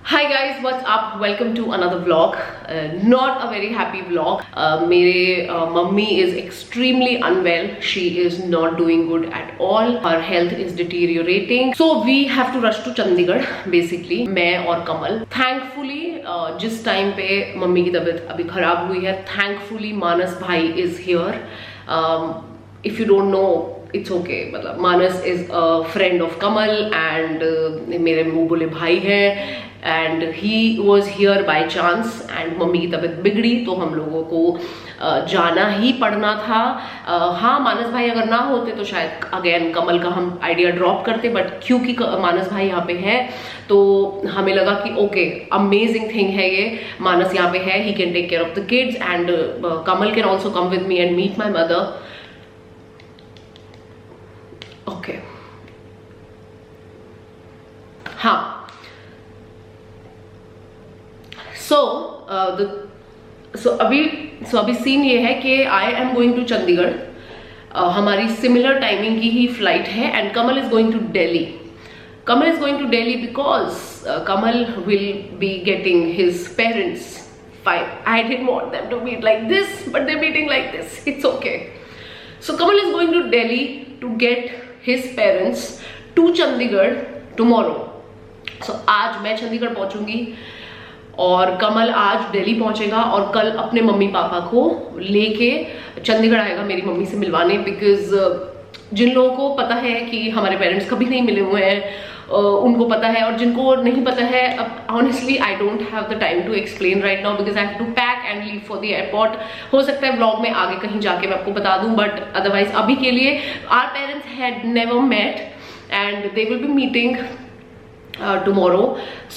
Hi guys, what's up? Welcome to another vlog. Not a very happy vlog. मेरे mummy is extremely unwell. She is not doing good at all. Her health is deteriorating. So we have to rush to Chandigarh basically. मैं और कमल. Thankfully जिस time पे mummy की तबीयत अभी खराब हुई है, thankfully मानस भाई is here. If you don't know, it's okay. मतलब मानस is a friend of Kamal and मेरे मुँह बोले भाई हैं. And he was here by chance and mummy की तबीयत बिगड़ी तो हम लोगों को जाना ही पड़ना था. हाँ, मानस भाई अगर ना होते तो शायद अगेन कमल का हम आइडिया ड्रॉप करते, बट क्योंकि मानस भाई यहाँ पे है तो हमें लगा कि ओके अमेजिंग थिंग है ये. मानस यहाँ पे है, he can take care of the kids and Kamal can also come with me and meet my mother. Okay हाँ, अभी सीन ये है कि I am going to Chandigarh. हमारी सिमिलर टाइमिंग की ही फ्लाइट है and Kamal is going to Delhi. Kamal is going to Delhi because Kamal will be getting his parents. I didn't want them to meet like this, but they're meeting like this. It's okay. So Kamal is going to Delhi to get his parents to Chandigarh tomorrow. So आज मैं चंडीगढ़ पहुंचूंगी और कमल आज दिल्ली पहुंचेगा और कल अपने mummy papa को लेके चंडीगढ़ आएगा मेरी मम्मी से मिलवाने. बिकॉज जिन लोगों को पता है कि हमारे पेरेंट्स कभी नहीं मिले हुए हैं उनको पता है, और जिनको नहीं पता है, अब honestly I don't have the time to explain right now because I have to pack and leave for the airport. हो सकता है ब्लॉग में आगे कहीं जाके मैं आपको बता दूं, बट अदरवाइज अभी के लिए our parents had never met and they will be meeting tomorrow.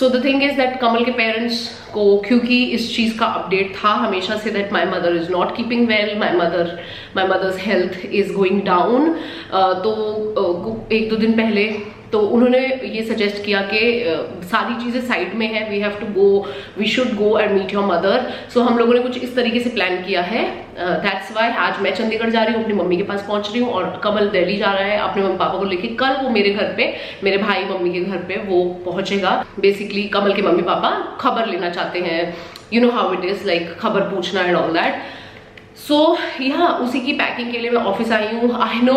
So the thing is that Kamal के पेरेंट्स को क्योंकि इस चीज़ का अपडेट था हमेशा से that my mother is not keeping well, my mother's health is going down. तो एक दो दिन पहले तो उन्होंने ये सजेस्ट किया कि सारी चीज़ें साइड में है, we should go and meet your mother. So हम लोगों ने कुछ इस तरीके से प्लान किया है. दैट्स वाई आज मैं चंडीगढ़ जा रही हूँ, अपनी मम्मी के पास पहुंच रही हूँ और कमल दिल्ली जा रहा है अपने मम्मी पापा को लेके. कल वो मेरे घर पे, मेरे भाई मम्मी के घर पे वो पहुंचेगा. बेसिकली कमल के मम्मी पापा खबर लेना चाहते हैं, you know how it is, like खबर पूछना एंड ऑल दैट. सो यहाँ उसी की पैकिंग के लिए मैं ऑफिस आई हूँ. आई नो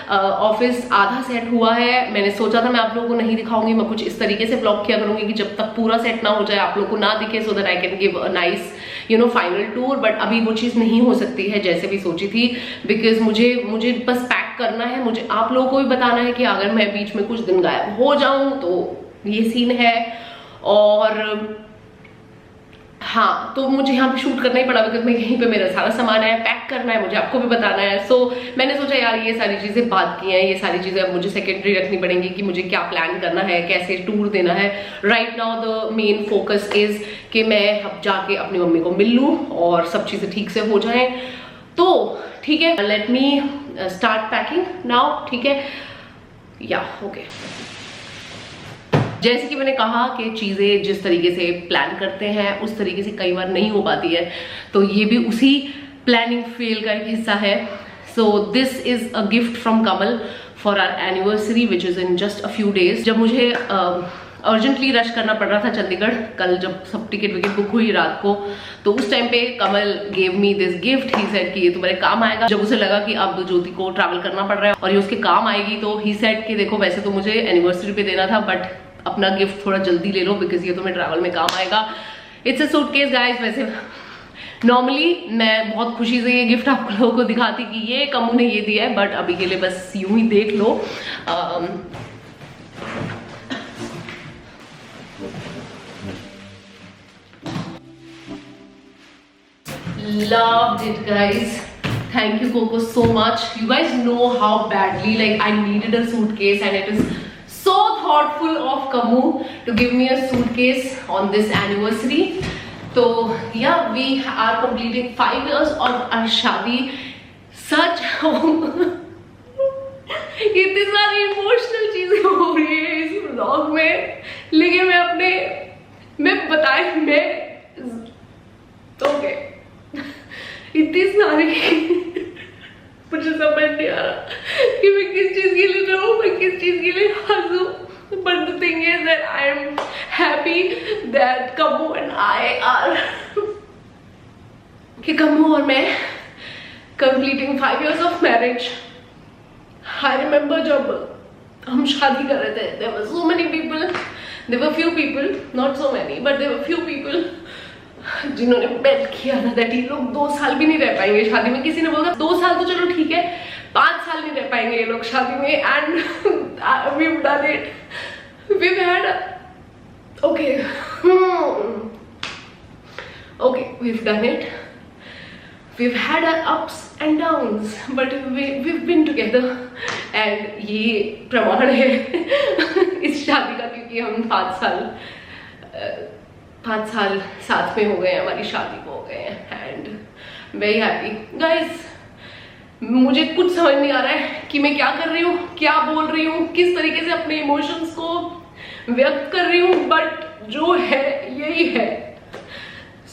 ऑफिस आधा सेट हुआ है. मैंने सोचा था मैं आप लोगों को नहीं दिखाऊंगी, मैं कुछ इस तरीके से ब्लॉग किया करूंगी कि जब तक पूरा सेट ना हो जाए, आप लोगों को ना दिखे, so that I can give a nice you know final tour. But अभी वो चीज़ नहीं हो सकती है जैसे भी सोची थी, बिकॉज मुझे बस पैक करना है. मुझे आप लोगों को भी बताना है कि अगर मैं बीच में कुछ दिन गायब हो जाऊं तो ये सीन है. और हाँ, तो मुझे यहाँ पे शूट करना ही पड़ा बिकॉज मैं यहीं पे मेरा सारा सामान है, पैक करना है, मुझे आपको भी बताना है. सो मैंने सोचा यार ये सारी चीज़ें बात की हैं, ये सारी चीज़ें अब मुझे सेकेंडरी रखनी पड़ेंगी कि मुझे क्या प्लान करना है, कैसे टूर देना है. Right now the main focus is कि मैं अब जाके अपनी मम्मी को मिल लूँ और सब चीज़ें ठीक से हो जाएं. तो ठीक है, let me start packing now. ठीक है, या ओके. जैसे कि मैंने कहा कि चीज़ें जिस तरीके से प्लान करते हैं उस तरीके से कई बार नहीं हो पाती है, तो ये भी उसी प्लानिंग फेल का एक हिस्सा है. So this is a gift from Kamal for our anniversary which is in just a few days. जब मुझे अर्जेंटली रश करना पड़ रहा था चंडीगढ़, कल जब सब टिकट विकेट बुक हुई रात को, तो उस टाइम पे Kamal gave me this gift. He said कि ये तुम्हारे काम आएगा. जब उसे लगा कि अब ज्योति को ट्रैवल करना पड़ रहा है और ये उसके काम आएगी, तो ही सेड कि देखो वैसे तो मुझे एनिवर्सरी पे देना था, बट अपना गिफ्ट थोड़ा जल्दी ले लो बिकॉज ये तुम्हें ट्रैवल में काम आएगा. It's a suitcase guys. वैसे नॉर्मली मैं बहुत खुशी से ये गिफ्ट आप लोगों को दिखाती कि ये कमू ने ये दिया है, बट अभी के लिए बस यूं ही देख लो. Loved it guys. Thank you Coco so much. You guys know how badly like I needed a suitcase and it is so thoughtful of Kamu to give me a suitcase on this anniversary. So yeah, we are completing 5 years of our शादी. Such इतनी सारी emotional चीजें हो रही है इस vlog में, लेकिन मैं ओके इतनी सारी मुझे समझ नहीं आ रहा कि मैं किस चीज के लिए रहूं, मैं किस चीज के लिए हंसूं. but the thing is that I am happy that Kammu and I are कि Kammu और मैं completing 5 years of marriage. I remember जब हम शादी कर रहे थे, there were so many people, there were few people, not so many, but there were few people जिन्होंने बेट किया था that ये लोग 2 साल भी नहीं रह पाएंगे शादी में. किसी ने बोला 2 साल तो चलो ठीक है, 5 साल नहीं रह पाएंगे ये लोग शादी में. And we've done it. We've had we've done it. We've had our ups and downs, but we've been together. And ये प्रमाण है इस शादी का, क्योंकि हम 5 साल साथ में हो गए हैं, हमारी शादी को हो गए हैं. And very happy guys. मुझे कुछ समझ नहीं आ रहा है कि मैं क्या कर रही हूँ, क्या बोल रही हूँ, किस तरीके से अपने इमोशंस को व्यक्त कर रही हूँ, बट जो है यही है.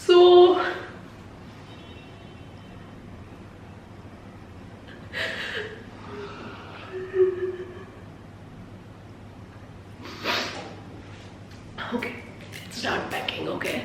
सो okay, let's start packing. Okay.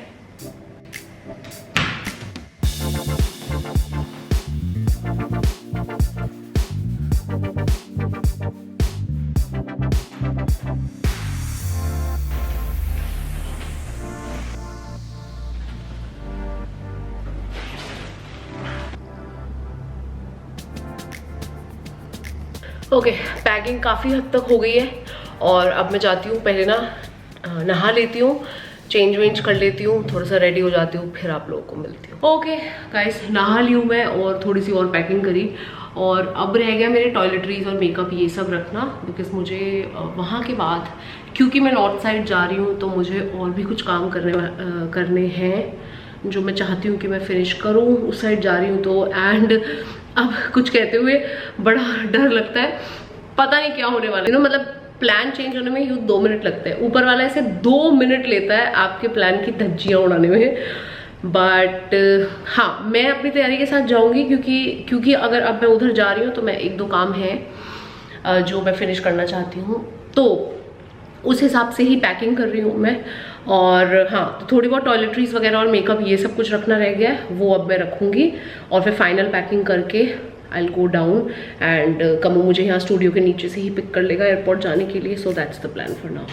Okay, packing काफ़ी हद तक हो गई है और अब मैं जाती हूँ, पहले ना नहा लेती हूँ, चेंज वेंज कर लेती हूँ, थोड़ा सा रेडी हो जाती हूँ, फिर आप लोगों को मिलती हूँ. ओके गाइस, नहा ली हूँ मैं और थोड़ी सी और पैकिंग करी, और अब रह गया मेरे टॉयलेटरीज और मेकअप ये सब रखना, बिकॉज मुझे वहाँ के बाद, क्योंकि मैं नॉर्थ साइड जा रही हूँ तो मुझे और भी कुछ काम करने हैं जो मैं चाहती हूँ कि मैं फिनिश करूँ. उस साइड जा रही हूँ तो, एंड अब कुछ कहते हुए बड़ा डर लगता है, पता नहीं क्या होने वाला है. मतलब प्लान चेंज होने में यूँ 2 मिनट लगते हैं, ऊपर वाला ऐसे 2 मिनट लेता है आपके प्लान की धज्जियाँ उड़ाने में. बट हाँ, मैं अपनी तैयारी के साथ जाऊंगी, क्योंकि अगर अब मैं उधर जा रही हूँ तो मैं 1-2 काम है जो मैं फिनिश करना चाहती हूँ, तो उस हिसाब से ही पैकिंग कर रही हूँ मैं. और हाँ, तो थोड़ी बहुत टॉयलेटरीज वगैरह और मेकअप ये सब कुछ रखना रह गया है, वो अब मैं रखूँगी, और फिर फाइनल पैकिंग करके I will go down. And Kamu मुझे यहाँ स्टूडियो के नीचे से ही पिक कर लेगा एयरपोर्ट जाने के लिए. So that's the plan for now.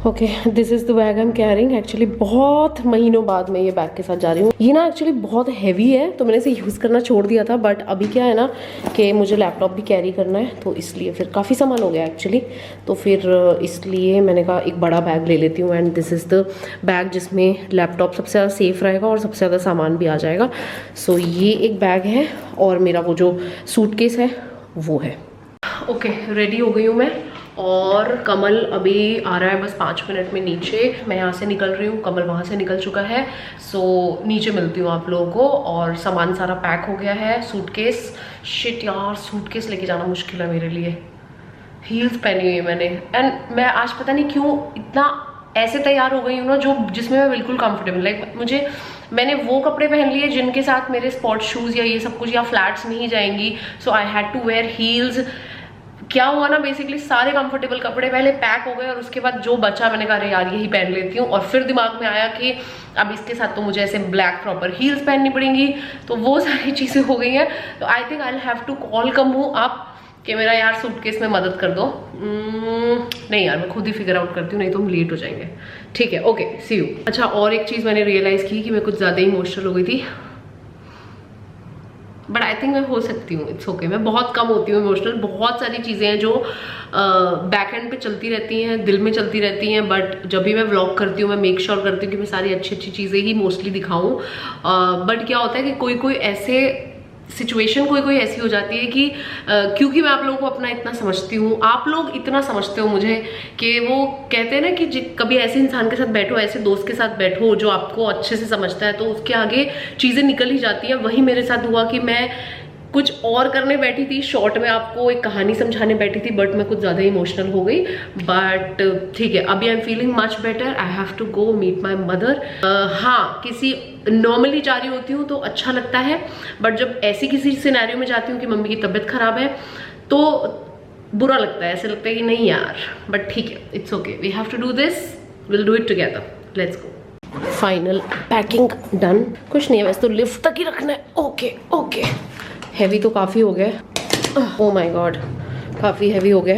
Okay, this is the bag I am carrying. Actually बहुत महीनों बाद मैं ये बैग के साथ जा रही हूँ. ये ना एक्चुअली बहुत हैवी है, तो मैंने इसे यूज़ करना छोड़ दिया था, बट अभी क्या है ना कि मुझे लैपटॉप भी कैरी करना है, तो इसलिए फिर काफ़ी सामान हो गया एक्चुअली, तो फिर इसलिए मैंने कहा एक बड़ा बैग ले लेती हूँ. And this is the bag जिसमें लैपटॉप सबसे ज़्यादा सेफ़ रहेगा और सबसे ज़्यादा सामान भी आ जाएगा. सो ये एक बैग है, और मेरा वो जो सूटकेस है वो है. ओके, रेडी हो गई हूँ मैं, और कमल अभी आ रहा है बस 5 मिनट में नीचे. मैं यहाँ से निकल रही हूँ, कमल वहाँ से निकल चुका है. सो नीचे मिलती हूँ आप लोगों को. और सामान सारा पैक हो गया है. सूटकेस, शिट यार, सूटकेस लेके जाना मुश्किल है मेरे लिए. हील्स पहनी हुई है मैंने, एंड मैं आज पता नहीं क्यों इतना ऐसे तैयार हो गई हूँ ना, जिसमें मैं बिल्कुल कंफर्टेबल, लाइक मैंने वो कपड़े पहन लिए जिनके साथ मेरे स्पोर्ट्स शूज़ या ये सब कुछ या फ्लैट्स नहीं जाएंगी. So I had to wear heels. क्या हुआ ना, बेसिकली सारे कंफर्टेबल कपड़े पहले पैक हो गए, और उसके बाद जो बचा मैंने कहा अरे यार यही पहन लेती हूँ. और फिर दिमाग में आया कि अब इसके साथ तो मुझे ऐसे ब्लैक प्रॉपर हील्स पहननी पड़ेंगी, तो वो सारी चीज़ें हो गई हैं. तो I think I will have to call Kamu up कि मेरा यार सूटकेस में मदद कर दो. नहीं यार, मैं खुद ही फिगर आउट करती हूँ, नहीं तो हम लेट हो जाएंगे. ठीक है, ओके, सी यू. अच्छा, और एक चीज़ मैंने रियलाइज़ की कि मैं कुछ ज़्यादा इमोशनल हो गई थी, बट आई थिंक मैं हो सकती हूँ, इट्स ओके. मैं बहुत कम होती हूँ इमोशनल. बहुत सारी चीज़ें हैं जो बैक एंड पे चलती रहती हैं, दिल में चलती रहती हैं, बट जब भी मैं व्लॉग करती हूँ मैं मेक श्योर करती हूँ कि मैं सारी अच्छी अच्छी चीज़ें ही मोस्टली दिखाऊँ. बट क्या होता है कि कोई ऐसे सिचुएशन कोई ऐसी हो जाती है कि क्योंकि मैं आप लोगों को अपना इतना समझती हूँ, आप लोग इतना समझते हो मुझे, कि वो कहते हैं ना कि कभी ऐसे इंसान के साथ बैठो, ऐसे दोस्त के साथ बैठो जो आपको अच्छे से समझता है, तो उसके आगे चीज़ें निकल ही जाती हैं. वही मेरे साथ हुआ कि मैं कुछ और करने बैठी थी, शॉर्ट में आपको एक कहानी समझाने बैठी थी, बट मैं कुछ ज़्यादा इमोशनल हो गई। बट ठीक है, अभी I am feeling much better. I have to go meet my mother. हाँ, किसी नॉर्मली जा रही होती हूँ तो अच्छा लगता है, बट जब ऐसी किसी सिनेरियो में जाती हूँ कि मम्मी की तबीयत खराब है तो बुरा लगता है, ऐसे लगता है कि नहीं यार, बट ठीक है, it's okay, we have to do this, will do it together, let's go. Final packing done. कुछ नहीं है, वैसे तो लिफ्ट तक ही रखना है। ओके ओके, हैवी तो काफ़ी हो गया। ओह माय गॉड, काफ़ी हैवी हो गया।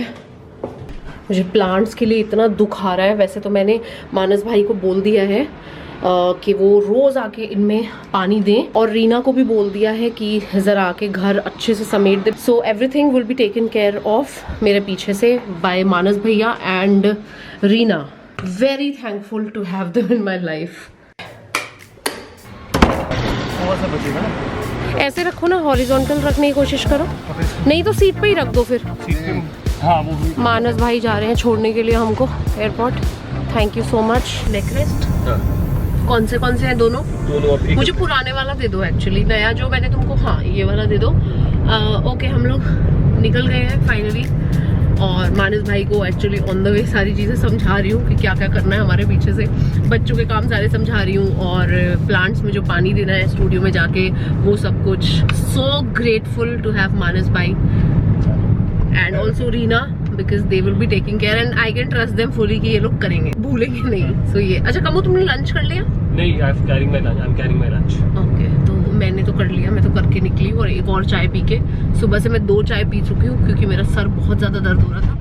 मुझे प्लांट्स के लिए इतना दुख आ रहा है। वैसे तो मैंने मानस भाई को बोल दिया है कि वो रोज़ आके इनमें पानी दें, और रीना को भी बोल दिया है कि ज़रा आके घर अच्छे से समेट दे। So everything will be taken care of मेरे पीछे से बाय मानस भैया and Reena. Very thankful to have them in my life. ऐसे रखो ना, हॉरिजॉन्टल रखने की कोशिश करो, नहीं तो सीट पे ही रख दो फिर। हाँ, वो भी। मानस भाई जा रहे हैं छोड़ने के लिए हमको airport. Thank you so much. Necklace कौन से हैं? दोनों मुझे पुराने वाला दे दो, एक्चुअली नया जो मैंने तुमको, हाँ ये वाला दे दो। ओके, हम लोग निकल गए हैं फाइनली, और मानस भाई को एक्चुअली ऑन द वे सारी चीज़ें समझा रही हूँ कि क्या क्या करना है हमारे पीछे से। बच्चों के काम सारे समझा रही हूँ, और प्लांट्स में जो पानी देना है स्टूडियो में जाके, वो सब कुछ। सो ग्रेटफुल टू हैव मानस भाई and also Reena, because they will be taking care and I can trust them fully कि ये लोग करेंगे, भूलेंगे नहीं। सो ये अच्छा, कमो तुमने लंच कर लिया? नहीं, I am carrying my lunch. Okay, तो मैंने तो कर लिया, मैं तो करके निकली, और एक और चाय पी के। सुबह से मैं 2 चाय पी चुकी हूँ क्योंकि मेरा सर बहुत ज़्यादा दर्द हो रहा था।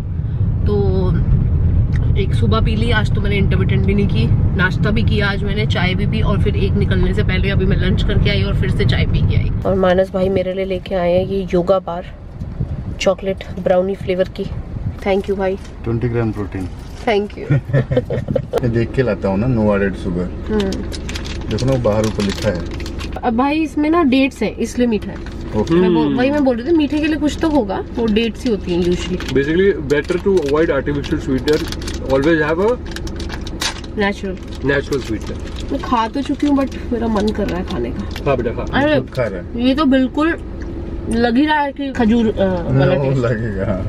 तो एक सुबह पी ली, आज तो मैंने इंटरमिटेंट भी नहीं की, नाश्ता भी किया आज मैंने, चाय भी पी, और फिर एक निकलने से पहले अभी मैं लंच करके आई और फिर से चाय पी के आई। और मानस भाई मेरे लिए लेके आए हैं ये योगा बार, चॉकलेट ब्राउनी फ्लेवर की। थैंक यू भाई। 20 ग्राम प्रोटीन। Thank you. मैं देख के लाता हूँ ना, नो एडेड शुगर। देखो ना, बाहर ऊपर लिखा है। अब भाई इसमें ना डेट्स हैं, इसलिए मीठा है। वही मैं बोल रही थी, मीठे के लिए कुछ तो होगा, वो डेट्स ही होती हैं usually. Basically better to avoid artificial sweetener, always have a natural sweetener. मैं खा तो चुकी हूँ, बट मेरा मन कर रहा है खाने का। हाँ बेटा, खा। अरे खा रहा है। ये तो बिल्कुल लग ही रहा है कि खजूर वाला टेस्ट लगेगा।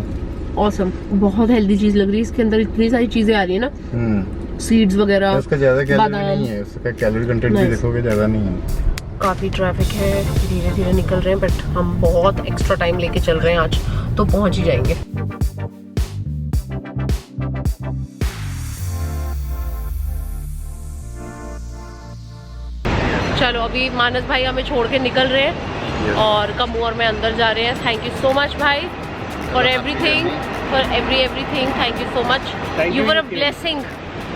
ऑसम, बहुत हेल्दी चीज लग रही है। इसके अंदर इतनी सारी चीजें आ रही है ना, सीड्स वगैरह, उसका ज्यादा कैलोरी नहीं है, उसका कैलोरी कंटेंट भी देखोगे ज्यादा नहीं है। काफी ट्रैफिक है, धीरे धीरे निकल रहे हैं, बट हम बहुत एक्स्ट्रा टाइम लेके चल रहे हैं आज, तो पहुंच ही जाएंगे। चलो, अभी मानस भाई हमें छोड़ के निकल रहे हैं, और कमू और मैं अंदर जा रहे हैं। थैंक यू सो मच भाई for everything, for everything. Thank you so much, you were a blessing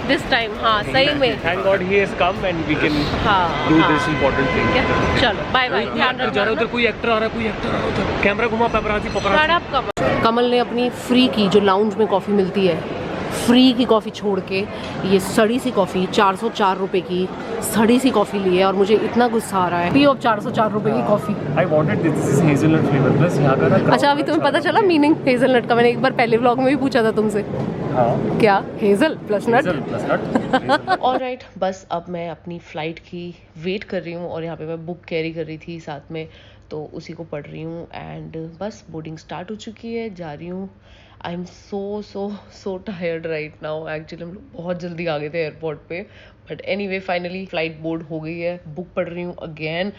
this time. हाँ सही में, thank God he has come and we can do this important thing. चलो बाय बाय, ध्यान रखना। उधर कोई actor आ रहा है, उधर कैमरा घुमा, पेपराजी। कमल ने अपनी फ्री की, जो लाउंज में कॉफी मिलती है, फ्री की कॉफ़ी छोड़ के ये सड़ी सी कॉफ़ी 404 रुपए की सड़ी सी कॉफ़ी ली है, और मुझे इतना गुस्सा आ रहा है। पियो अब 404 रुपए की coffee. I wanted this is hazelnut flavour plus यहाँ का ना। अच्छा, अभी तुम्हें पता चला मीनिंग हेज़लनट का? मैंने एक बार पहले व्लॉग में भी पूछा था तुमसे। हाँ, क्या हेज़ल प्लस नट? ऑलराइट, बस अब मैं अपनी फ़्लाइट की वेट कर रही हूँ, और यहाँ पे मैं बुक कैरी कर रही थी साथ में, तो उसी को पढ़ रही हूँ। एंड बस बोर्डिंग स्टार्ट हो चुकी है, जा रही हूँ। I am so tired right now. Actually हम लोग बहुत जल्दी आ गए थे एयरपोर्ट पे, but anyway finally flight board हो गई है। बुक पढ़ रही हूँ अगेन,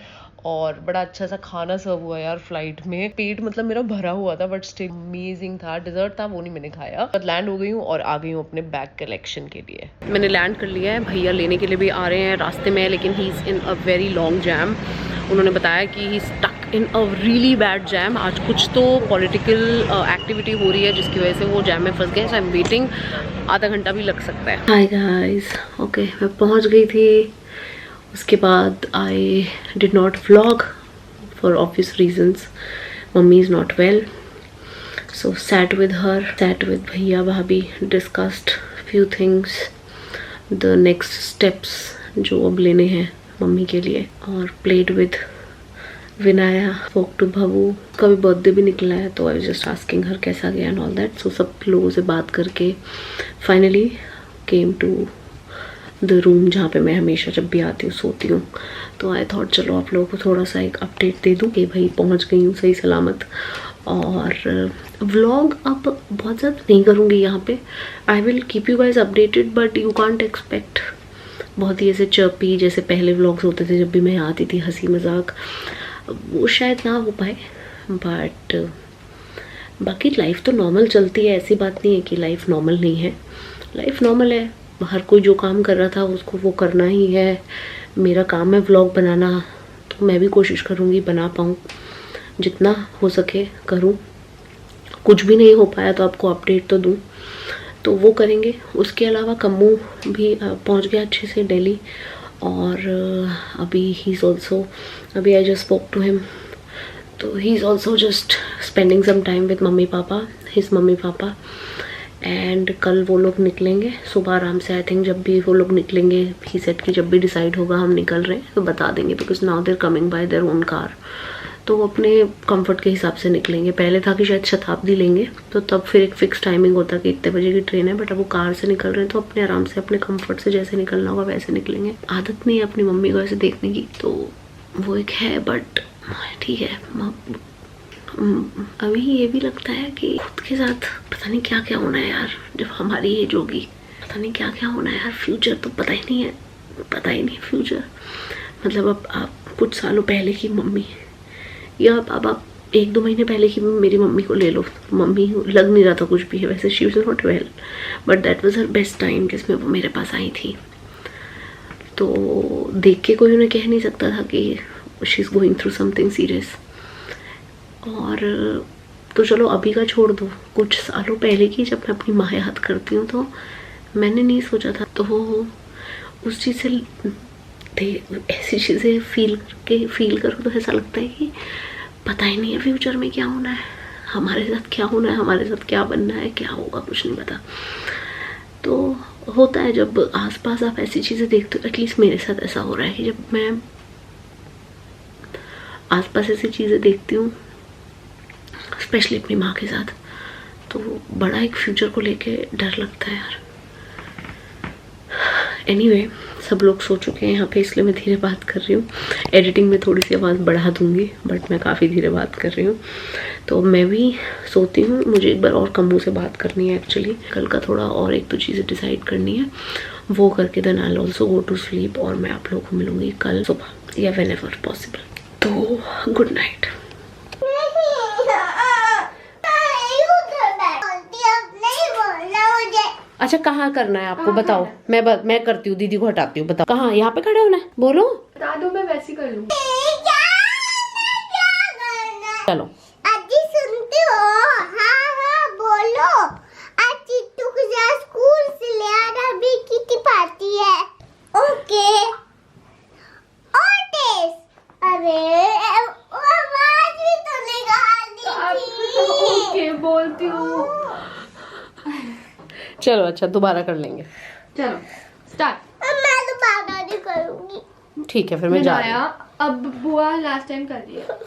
और बड़ा अच्छा सा खाना सर्व हुआ यार फ्लाइट में। पेट मतलब मेरा भरा हुआ था, बट स्टिल अमेजिंग था। डिजर्ट था, वो नहीं मैंने खाया। बट लैंड हो गई हूँ और आ गई हूँ अपने बैग कलेक्शन के लिए। मैंने लैंड कर लिया है, भैया लेने के लिए भी आ रहे हैं रास्ते में, लेकिन he is in a very long jam. उन्होंने बताया कि he stuck in a really bad jam. आज कुछ तो पॉलिटिकल एक्टिविटी हो रही है जिसकी वजह से वो जैम में फंस गए। सो आई एम वेटिंग, आधा घंटा भी लग सकता है। हाय गाइस, ओके मैं पहुंच गई थी। उसके बाद I did not vlog for office reasons. Mummy is not well, so sat with her, sat with भैया भाभी, discussed few things, the next steps जो अब लेने हैं मम्मी के लिए, और played with Vinaya, spoke to Bhavu. का भी बर्थडे भी निकला है, तो I was just asking her कैसा गया एंड ऑल दैट। सो सब लोगों से बात करके finally came to the room जहाँ पे मैं हमेशा जब भी आती हूँ सोती हूँ। तो आई थॉट चलो आप लोगों को थोड़ा सा एक अपडेट दे दूँ कि भाई पहुँच गई हूँ सही सलामत। और व्लॉग अब बहुत ज़्यादा नहीं करूँगी यहाँ पे। I will keep you guys updated, but you can't expect बहुत ही ऐसे चर्पी जैसे पहले व्लॉग्स होते थे जब भी मैं आती थी, हंसी मजाक, वो शायद ना हो पाए। बट बाकी लाइफ तो नॉर्मल चलती है, ऐसी बात नहीं है कि लाइफ नॉर्मल नहीं है। लाइफ नॉर्मल है, हर कोई जो काम कर रहा था उसको वो करना ही है। मेरा काम है व्लॉग बनाना, तो मैं भी कोशिश करूँगी बना पाऊँ, जितना हो सके करूँ। कुछ भी नहीं हो पाया तो आपको अपडेट तो दूँ, तो वो करेंगे। उसके अलावा कम्मू भी पहुँच गया अच्छे से दिल्ली। और अभी ही इज़ ऑल्सो, अभी I just spoke to him, तो he is also just spending some time with mummy papa, his mummy papa. And कल वो लोग निकलेंगे सुबह आराम से। आई थिंक जब भी वो लोग निकलेंगे, ही सेट कि जब भी डिसाइड होगा हम निकल रहे हैं तो बता देंगे, because now there coming by their own car. तो वो अपने कंफर्ट के हिसाब से निकलेंगे। पहले था कि शायद शताब्दी लेंगे, तो तब फिर एक फिक्स टाइमिंग होता कि इतने बजे की ट्रेन है, बट अब वो कार से निकल रहे हैं तो अपने आराम से अपने कंफर्ट से जैसे निकलना होगा वैसे निकलेंगे। आदत नहीं है अपनी मम्मी को ऐसे देखने की, तो वो एक है, बट ठीक है। अभी ये भी लगता है कि खुद के साथ पता नहीं क्या क्या होना है यार, जब हमारी एज होगी पता नहीं क्या क्या होना है यार। फ्यूचर तो पता ही नहीं है, पता ही नहीं फ्यूचर। मतलब अब आप कुछ सालों पहले की मम्मी या अब आप 1-2 महीने पहले की मेरी मम्मी को ले लो, मम्मी लग नहीं रहा था कुछ भी है वैसे। She was not well, but that was her best time जिसमें वो मेरे पास आई थी। तो देख के कोई उन्हें कह नहीं सकता था कि she is going through something serious. और तो चलो अभी का छोड़ दो, कुछ सालों पहले की जब मैं अपनी माँ याद करती हूँ तो मैंने नहीं सोचा था। तो उस चीज़ से ऐसी चीज़ें फील करो तो ऐसा लगता है कि पता ही नहीं है फ्यूचर में क्या होना है, हमारे साथ क्या होना है, हमारे साथ क्या बनना है, क्या होगा कुछ नहीं पता। तो होता है जब आसपास आप ऐसी चीज़ें देखते हो। एटलीस्ट मेरे साथ ऐसा हो रहा है कि जब मैं आसपास ऐसी चीज़ें देखती हूँ, स्पेशली अपनी माँ के साथ, तो बड़ा एक फ्यूचर को लेके डर लगता है यार। एनीवे, सब लोग सो चुके हैं यहाँ पे, इसलिए मैं धीरे बात कर रही हूँ। एडिटिंग में थोड़ी सी आवाज़ बढ़ा दूँगी, बट मैं काफ़ी धीरे बात कर रही हूँ। तो मैं भी सोती हूँ, मुझे एक बार और कम्मू से बात करनी है एक्चुअली। कल का थोड़ा और एक दो चीज़ें डिसाइड करनी है, वो करके then I will also go to sleep. और मैं आप लोगों को मिलूँगी कल सुबह या व्हेन एवर पॉसिबल। तो गुड नाइट। अच्छा कहाँ करना है आपको बताओ, मैं करती हूँ, दीदी को हटाती हूँ। बताओ कहाँ, यहाँ पे खड़े होना है, बोलो। बता दो, मैं वैसे कर लूँ। चलो आजी सुनती हो? हाँ हाँ बोलो। आज चिट्टू को जा स्कूल से ले आना, अभी किटी पार्टी है। ओके। और टेस्ट। अरे वो आवाज भी तो निकाल दी थी। ओके बोलती हूँ। चलो अच्छा दोबारा कर लेंगे। चलो स्टार्ट। मैं दोबारा नहीं करूँगी। ठीक है फिर मैं जा रही हूँ। अब बुआ लास्ट टाइम कर दिया।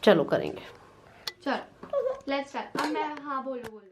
चलो करेंगे। चलो लेट्स स्टार्ट। अब मैं हाँ बोलो।